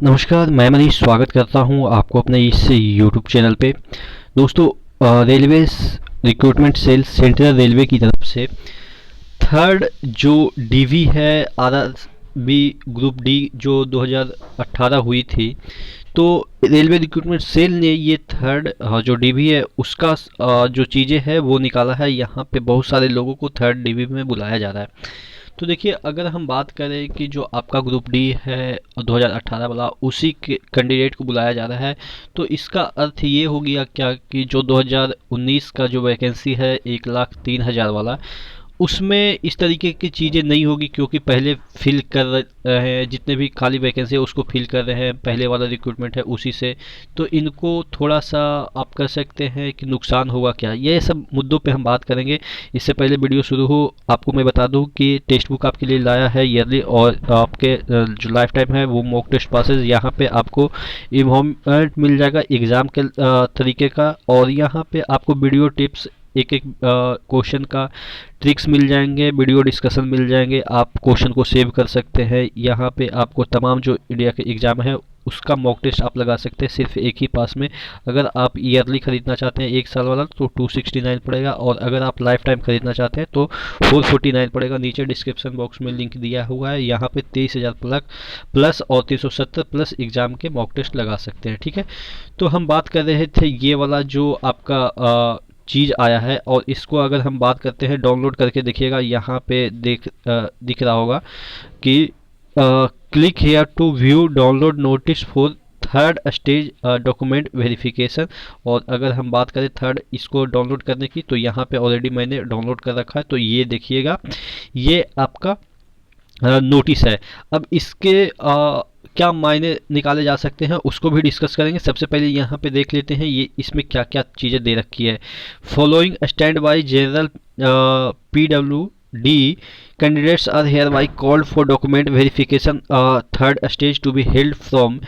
नमस्कार, मैं मनीष स्वागत करता हूं आपको अपने इस यूट्यूब चैनल पे। दोस्तों, railway recruitment cell central railway की तरफ से थर्ड जो डीवी है R R B group D जो 2018 हुई थी, तो रेलवे रिक्रूटमेंट सेल ने ये थर्ड जो डीवी है उसका जो चीज़ें हैं वो निकाला है। यहाँ पे बहुत सारे लोगों को थर्ड डीवी में बुलाया जा रहा है। तो देखिए, अगर हम बात करें कि जो आपका ग्रुप डी है 2018 वाला, उसी के कैंडिडेट को बुलाया जा रहा है, तो इसका अर्थ ये हो गया क्या कि जो 2019 का जो वैकेंसी है 1,03,000 वाला, उसमें इस तरीके की चीज़ें नहीं होगी, क्योंकि पहले फिल कर रहे हैं जितने भी खाली वैकेंसी है उसको फिल कर रहे हैं, पहले वाला रिक्रूटमेंट है उसी से। तो इनको थोड़ा सा आप कर सकते हैं कि नुकसान होगा क्या, ये सब मुद्दों पे हम बात करेंगे। इससे पहले वीडियो शुरू हो, आपको मैं बता दूं कि टेक्स्ट बुक आपके लिए लाया है ईयरली, और आपके जो लाइफ टाइम है वो मॉक टेस्ट पासेज, यहाँ पे आपको इन्फॉर्मेट मिल जाएगा एग्ज़ाम के तरीके का, और यहाँ पे आपको वीडियो टिप्स एक एक क्वेश्चन का ट्रिक्स मिल जाएंगे, वीडियो डिस्कशन मिल जाएंगे, आप क्वेश्चन को सेव कर सकते हैं। यहाँ पे आपको तमाम जो इंडिया के एग्ज़ाम है उसका मॉक टेस्ट आप लगा सकते हैं सिर्फ एक ही पास में। अगर आप ईयरली खरीदना चाहते हैं 1 साल वाला तो 269 पड़ेगा, और अगर आप लाइफ टाइम खरीदना चाहते हैं तो 449 पड़ेगा। नीचे डिस्क्रिप्शन बॉक्स में लिंक दिया हुआ है, यहाँ पे 23,000 प्लस और 370 प्लस एग्ज़ाम के मॉक टेस्ट लगा सकते हैं। ठीक है, तो हम बात कर रहे थे ये वाला जो आपका चीज़ आया है, और इसको अगर हम बात करते हैं डाउनलोड करके देखिएगा, यहाँ पे दिख रहा होगा कि click here to view download notice for third stage document verification. और अगर हम बात करें थर्ड इसको डाउनलोड करने की, तो यहाँ पे ऑलरेडी मैंने डाउनलोड कर रखा है, तो ये देखिएगा, ये आपका नोटिस है। अब इसके क्या मायने निकाले जा सकते हैं उसको भी डिस्कस करेंगे। सबसे पहले यहाँ पे देख लेते हैं ये इसमें क्या क्या चीज़ें दे रखी है। Following stand by general PWD candidates are hereby called for document verification third stage to be held from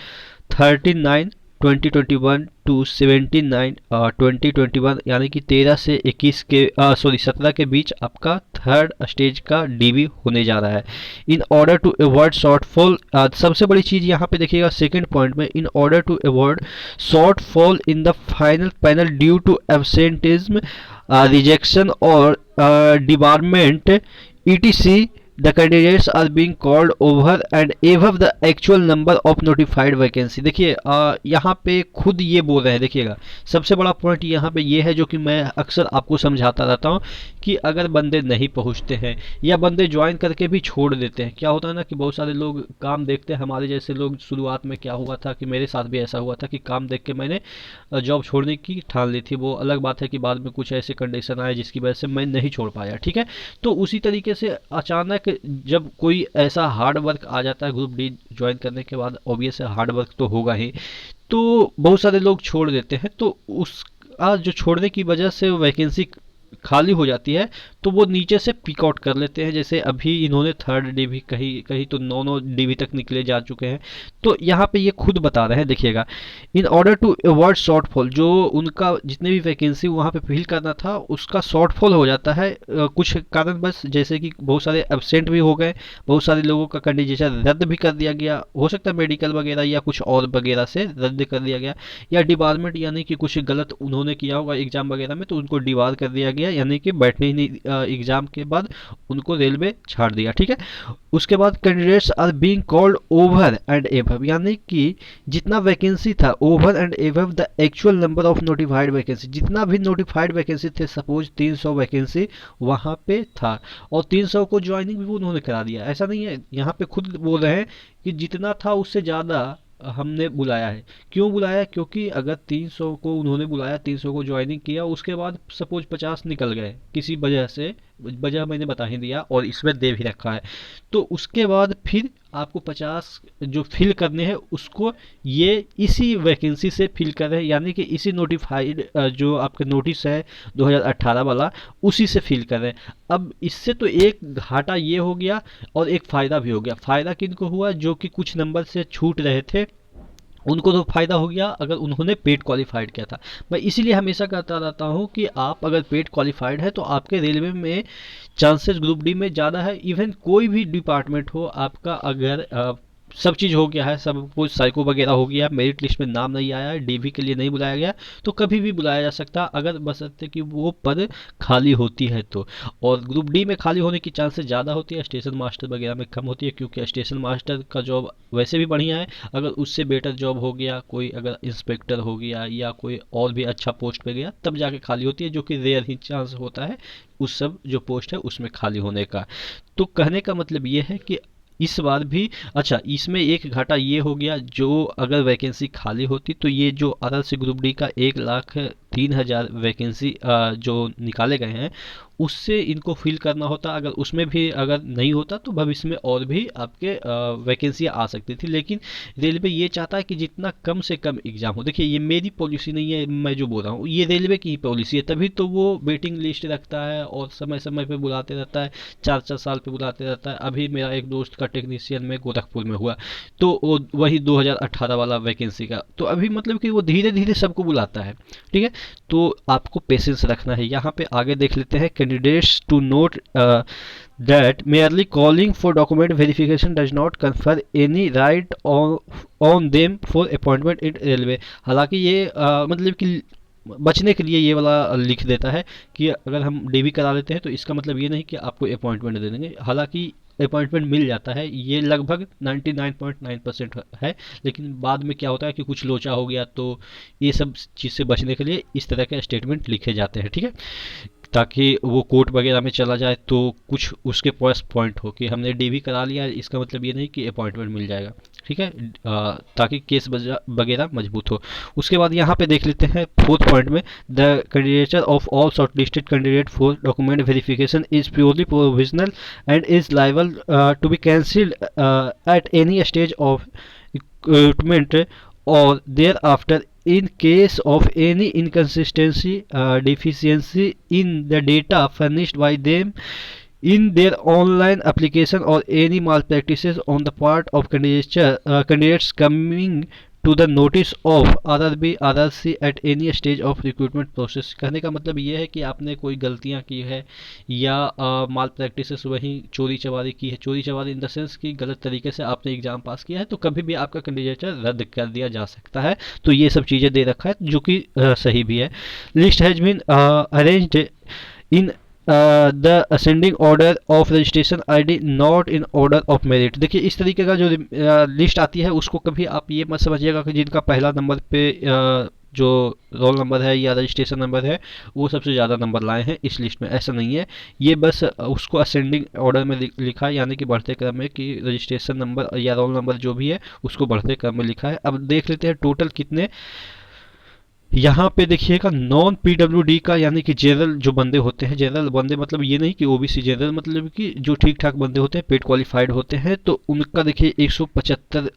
13/9 2021 to 17/9 2021, यानी कि 13 से 21 के 17 के बीच आपका थर्ड स्टेज का डीवी होने जा रहा है। In order to avoid shortfall, सबसे बड़ी चीज़ यहाँ पे देखिएगा सेकंड पॉइंट में, in order to avoid shortfall in the final panel due to absenteeism, rejection और debarment etc, the candidates are being called over and above the actual number of notified vacancy। देखिए, यहाँ पे खुद ये बोल रहे हैं, देखिएगा सबसे बड़ा पॉइंट यहाँ पे ये है जो कि मैं अक्सर आपको समझाता रहता हूँ कि अगर बंदे नहीं पहुँचते हैं या बंदे ज्वाइन करके भी छोड़ देते हैं, क्या होता है ना कि बहुत सारे लोग काम देखते हैं, हमारे जैसे लोग शुरुआत में क्या हुआ था कि मेरे साथ भी ऐसा हुआ था कि काम देख के मैंने जॉब छोड़ने की ठान ली थी। वो अलग बात है कि बाद में कुछ ऐसे कंडीशन आए जिसकी वजह से मैं नहीं छोड़ पाया। ठीक है, तो उसी तरीके से अचानक जब कोई ऐसा हार्ड वर्क आ जाता है ग्रुप डी ज्वाइन करने के बाद, ऑब्वियस है हार्ड वर्क तो होगा ही, तो बहुत सारे लोग छोड़ देते हैं। तो उस जो छोड़ने की वजह से वैकेंसी खाली हो जाती है, तो वो नीचे से पिक आउट कर लेते हैं। जैसे अभी इन्होंने थर्ड डीवी कहीं कहीं तो 9 डीवी तक निकले जा चुके हैं। तो यहाँ पे ये खुद बता रहे हैं, देखिएगा, in order to avoid shortfall, जो उनका जितने भी वैकेंसी वहाँ पे फिल करना था उसका शॉर्टफॉल हो जाता है कुछ कारण बस, जैसे कि बहुत सारे एब्सेंट भी हो गए, बहुत सारे लोगों का कैंडिडेट रद्द भी कर दिया गया, हो सकता है मेडिकल वगैरह या कुछ और वगैरह से रद्द कर दिया गया, या डिपार्टमेंट यानी कि कुछ गलत उन्होंने किया होगा एग्जाम वगैरह में तो उनको डिबार कर दिया गया, यानी कि बैठने ही नहीं एग्जाम के बाद उनको रेलवे छाड़ दिया। ठीक है, उसके बाद candidates are being called over and above, यानी कि जितना वैकेंसी था over and above the actual number of notified vacancy, जितना भी नोटिफाइड वैकेंसी थे, सपोज 300 वैकेंसी वहाँ पे था और 300 को ज्वाइनिंग भी उन्होंने करा दिया। ऐसा नहीं है, यहाँ पे खुद बोल रहे हैं कि जितना था उससे ज़्यादा हमने बुलाया है। क्यों बुलाया? क्योंकि अगर 300 को उन्होंने बुलाया, 300 को ज्वाइनिंग किया, उसके बाद सपोज 50 निकल गए किसी वजह से, वजह मैंने बता ही दिया और इसमें दे भी रखा है, तो उसके बाद फिर आपको 50 जो फिल करने हैं उसको ये इसी वैकेंसी से फिल कर रहे हैं, यानी कि इसी नोटिफाइड जो आपका नोटिस है 2018 वाला उसी से फिल कर रहे हैं। अब इससे तो एक घाटा ये हो गया और एक फ़ायदा भी हो गया। फ़ायदा किनको हुआ? जो कि कुछ नंबर से छूट रहे थे उनको तो फ़ायदा हो गया अगर उन्होंने पेड क्वालिफाइड किया था। मैं इसीलिए हमेशा कहता रहता हूँ कि आप अगर पेड क्वालिफाइड है तो आपके रेलवे में चांसेस ग्रुप डी में ज़्यादा है। इवन कोई भी डिपार्टमेंट हो आपका, अगर सब चीज़ हो गया है, सब कुछ साइको वगैरह हो गया, मेरिट लिस्ट में नाम नहीं आया है, डीवी के लिए नहीं बुलाया गया, तो कभी भी बुलाया जा सकता अगर बशर्ते कि वो पद खाली होती है तो। और ग्रुप डी में खाली होने की चांसेस ज़्यादा होती है, स्टेशन मास्टर वगैरह में कम होती है, क्योंकि स्टेशन मास्टर का जॉब वैसे भी बढ़िया है। अगर उससे बेटर जॉब हो गया, कोई अगर इंस्पेक्टर हो गया या कोई और भी अच्छा पोस्ट पे गया, तब जाके खाली होती है, जो कि रेयर ही चांस होता है उस सब जो पोस्ट है उसमें खाली होने का। तो कहने का मतलब ये है कि इस बार भी, अच्छा इसमें एक घाटा ये हो गया, जो अगर वैकेंसी खाली होती तो ये जो आरआरसी ग्रुप डी का 1,03,000 वैकेंसी जो निकाले गए हैं उससे इनको फिल करना होता। अगर उसमें भी अगर नहीं होता तो भविष्य में और भी आपके वैकेंसियाँ आ सकती थी, लेकिन रेलवे ये चाहता है कि जितना कम से कम एग्ज़ाम हो। देखिए ये मेरी पॉलिसी नहीं है, मैं जो बोल रहा हूँ ये रेलवे की ही पॉलिसी है, तभी तो वो वेटिंग लिस्ट रखता है और समय समय पे बुलाते रहता है, 4-4 साल पे बुलाते रहता है। अभी मेरा एक दोस्त का टेक्नीशियन में गोरखपुर में हुआ, तो वो वही 2018 वाला वैकेंसी का, तो अभी मतलब कि वो धीरे धीरे सबको बुलाता है। ठीक है, तो आपको पेशेंस रखना है। यहाँ पे आगे देख लेते हैं, candidates to note that merely calling for document verification does not confer any right on them for appointment in railway। हालांकि ये मतलब कि बचने के लिए ये वाला लिख देता है कि अगर हम डीवी करा लेते हैं तो इसका मतलब ये नहीं कि आपको अपॉइंटमेंट दे देंगे। हालांकि अपॉइंटमेंट मिल जाता है, ये लगभग 99.9% है, लेकिन बाद में क्या होता है कि कुछ लोचा हो गया, तो ये सब चीज़ से बचने के लिए इस तरह के स्टेटमेंट लिखे जाते हैं। ठीक है, ताकि वो कोर्ट वगैरह में चला जाए तो कुछ उसके पास पॉइंट हो कि हमने डीवी करा लिया, इसका मतलब ये नहीं कि अपॉइंटमेंट मिल जाएगा। ठीक है, ताकि केस वगैरह मजबूत हो। उसके बाद यहाँ पे देख लेते हैं 4th पॉइंट में, the candidature of all shortlisted candidate for document verification is purely provisional and is liable to be cancelled at any stage of recruitment or thereafter in case of any inconsistency deficiency in the data furnished by them in their online application or any malpractices on the part of candidates coming to the notice of RRB RRC at any stage of recruitment process। कहने का मतलब ये है कि आपने कोई गलतियां की है या माल प्रैक्टिसेस वहीं चोरी चवारी की है, चोरी चवारी इन द सेंस कि गलत तरीके से आपने एग्जाम पास किया है, तो कभी भी आपका कैंडिडेचर रद्द कर दिया जा सकता है। तो ये सब चीज़ें दे रखा है जो कि सही भी है। List has been arranged in the ascending order of registration ID not in order of merit. देखिए इस तरीके का जो लिस्ट आती है उसको कभी आप ये मत समझिएगा कि जिनका पहला नंबर पे जो रोल नंबर है या रजिस्ट्रेशन नंबर है वो सबसे ज़्यादा नंबर लाए हैं इस लिस्ट में, ऐसा नहीं है। ये बस उसको असेंडिंग ऑर्डर में लिखा है, यानी कि बढ़ते क्रम में, कि रजिस्ट्रेशन नंबर या रोल नंबर जो भी है उसको बढ़ते क्रम में लिखा है। अब देख लेते हैं टोटल कितने। यहाँ पे देखिएगा नॉन पीडब्ल्यूडी का, यानी कि जनरल जो बंदे होते हैं, जनरल बंदे मतलब ये नहीं कि ओबीसी, जनरल मतलब कि जो ठीक ठाक बंदे होते हैं, पेड क्वालिफाइड होते हैं, तो उनका देखिए 175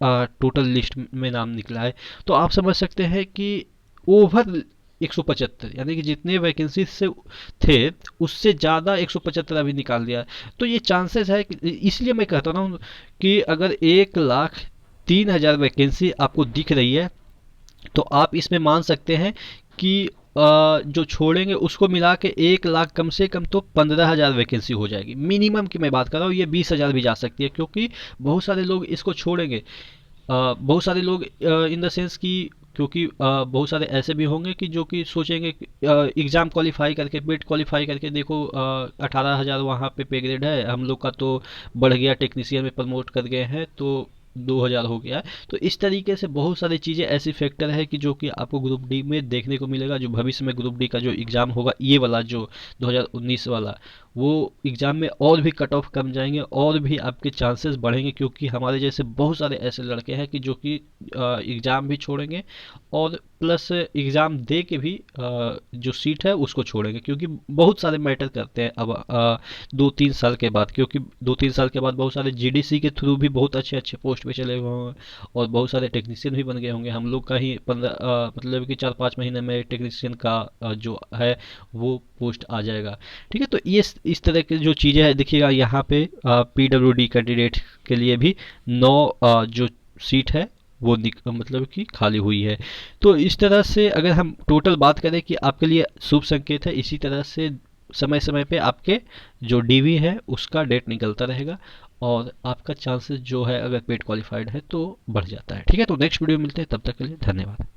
टोटल लिस्ट में नाम निकला है। तो आप समझ सकते हैं कि ओवर 175, यानी कि जितने वैकेंसी से थे उससे ज़्यादा 175 अभी निकाल दिया। तो ये चांसेस है कि, इसलिए मैं कहता हूँ कि अगर 1,03,000 वैकेंसी आपको दिख रही है तो आप इसमें मान सकते हैं कि जो छोड़ेंगे उसको मिला के 1,00,000 कम से कम तो 15,000 वैकेंसी हो जाएगी। मिनिमम की मैं बात कर रहा हूँ, ये 20,000 भी जा सकती है, क्योंकि बहुत सारे लोग इसको छोड़ेंगे। बहुत सारे लोग इन द सेंस कि, क्योंकि बहुत सारे ऐसे भी होंगे कि जो कि सोचेंगे एग्ज़ाम क्वालिफाई करके, पेड क्वालिफाई करके, देखो 18,000 वहाँ पे ग्रेड है, हम लोग का तो बढ़ गया, टेक्नीशियन में प्रमोट कर गए हैं तो 2,000 हो गया है। तो इस तरीके से बहुत सारी चीज़ें ऐसी फैक्टर है कि जो कि आपको ग्रुप डी में देखने को मिलेगा। जो भविष्य में ग्रुप डी का जो एग्ज़ाम होगा, ये वाला जो 2019 वाला, वो एग्ज़ाम में और भी कट ऑफ कम जाएंगे और भी आपके चांसेस बढ़ेंगे, क्योंकि हमारे जैसे बहुत सारे ऐसे लड़के हैं कि जो कि एग्ज़ाम भी छोड़ेंगे और प्लस एग्ज़ाम दे के भी जो सीट है उसको छोड़ेंगे, क्योंकि बहुत सारे मैटर करते हैं अब 2-3 साल के बाद, क्योंकि 2-3 साल के बाद बहुत सारे जीडीसी के थ्रू भी बहुत अच्छे अच्छे पोस्ट पे चले हुए हैं और बहुत सारे टेक्नीशियन भी बन गए होंगे। हम लोग का ही 15 मतलब कि 4-5 महीने में टेक्नीशियन का जो है वो पोस्ट आ जाएगा। ठीक है, तो ये इस तरह की जो चीज़ें हैं, देखिएगा यहाँ पे पीडब्ल्यूडी कैंडिडेट के लिए भी 9 जो सीट है वो मतलब कि खाली हुई है। तो इस तरह से अगर हम टोटल बात करें कि आपके लिए शुभ संकेत है, इसी तरह से समय समय पे आपके जो डीवी है उसका डेट निकलता रहेगा और आपका चांसेस जो है अगर पेड क्वालिफाइड है तो बढ़ जाता है। ठीक है, तो नेक्स्ट वीडियो में मिलते हैं, तब तक के लिए धन्यवाद।